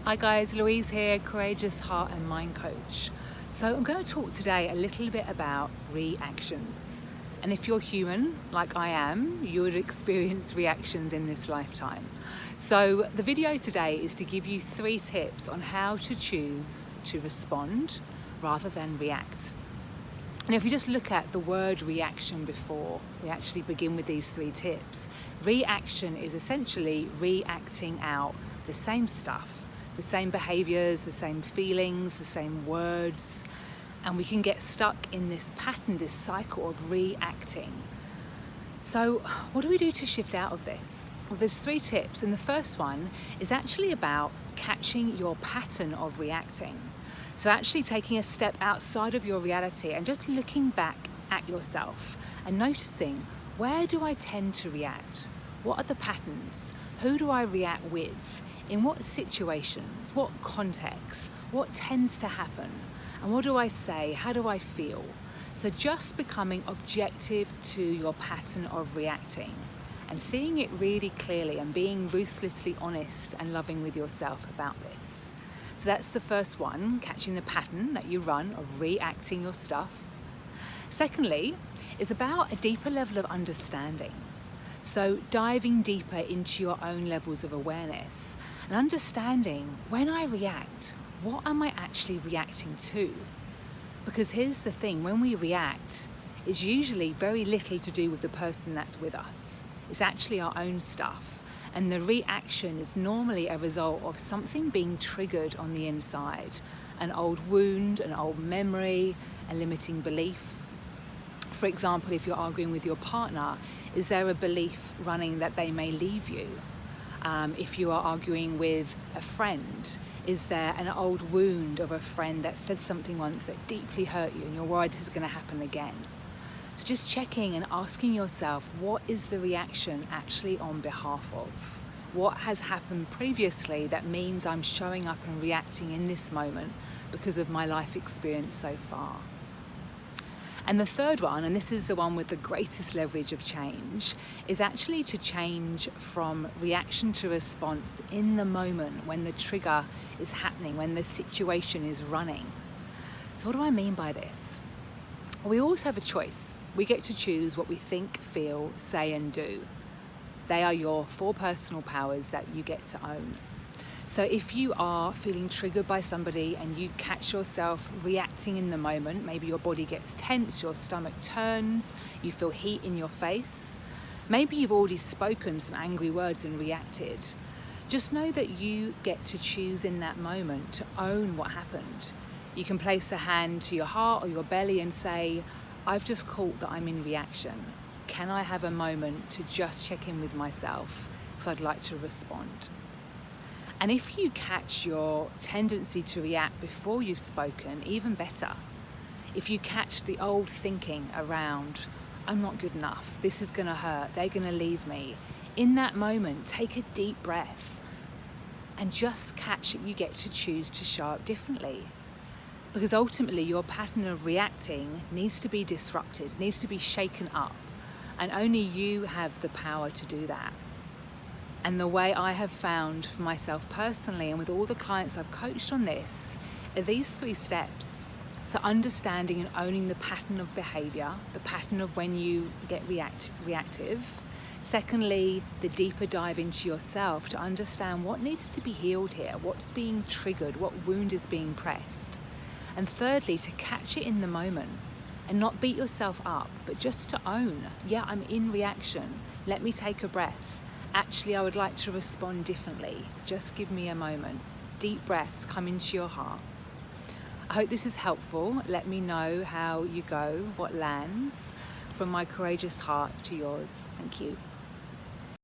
Hi guys, Louise here, Courageous Heart and Mind Coach. So I'm going to talk today a little bit about reactions. And if you're human, like I am, you would experience reactions in this lifetime. So the video today is to give you 3 tips on how to choose to respond rather than react. And if we just look at the word reaction before we actually begin with these 3 tips, reaction is essentially reacting out the same stuff, the same behaviors, the same feelings, the same words, and we can get stuck in this pattern, this cycle of reacting. So what do we do to shift out of this? Well, there's 3 tips, and the first one is actually about catching your pattern of reacting. So actually taking a step outside of your reality and just looking back at yourself and noticing, where do I tend to react? What are the patterns? Who do I react with? In what situations? What contexts? What tends to happen? And what do I say? How do I feel? So just becoming objective to your pattern of reacting and seeing it really clearly and being ruthlessly honest and loving with yourself about this. So that's the first one, catching the pattern that you run of reacting your stuff. Secondly, is about a deeper level of understanding. So diving deeper into your own levels of awareness and understanding, when I react, what am I actually reacting to? Because here's the thing, when we react, it's usually very little to do with the person that's with us. It's actually our own stuff. And the reaction is normally a result of something being triggered on the inside, an old wound, an old memory, a limiting belief. For example, if you're arguing with your partner, is there a belief running that they may leave you? If you are arguing with a friend, is there an old wound of a friend that said something once that deeply hurt you and you're worried this is going to happen again? So just checking and asking yourself, what is the reaction actually on behalf of? What has happened previously that means I'm showing up and reacting in this moment because of my life experience so far? And the third one, and this is the one with the greatest leverage of change, is actually to change from reaction to response in the moment when the trigger is happening, when the situation is running. So what do I mean by this? We always have a choice. We get to choose what we think, feel, say and do. They are your 4 personal powers that you get to own. So if you are feeling triggered by somebody and you catch yourself reacting in the moment, maybe your body gets tense, your stomach turns, you feel heat in your face, maybe you've already spoken some angry words and reacted, just know that you get to choose in that moment to own what happened. You can place a hand to your heart or your belly and say, I've just caught that I'm in reaction. Can I have a moment to just check in with myself because I'd like to respond? And if you catch your tendency to react before you've spoken, even better. If you catch the old thinking around, I'm not good enough, this is gonna hurt, they're gonna leave me, in that moment, take a deep breath and just catch that you get to choose to show up differently. Because ultimately your pattern of reacting needs to be disrupted, needs to be shaken up, and only you have the power to do that. And the way I have found for myself personally and with all the clients I've coached on this are these 3 steps. So understanding and owning the pattern of behavior, the pattern of when you get reactive. Secondly, the deeper dive into yourself to understand what needs to be healed here, what's being triggered, what wound is being pressed. And thirdly, to catch it in the moment and not beat yourself up, but just to own, yeah, I'm in reaction. Let me take a breath. Actually, I would like to respond differently. Just give me a moment. Deep breaths come into your heart. I hope this is helpful. Let me know how you go, what lands from my courageous heart to yours. Thank you.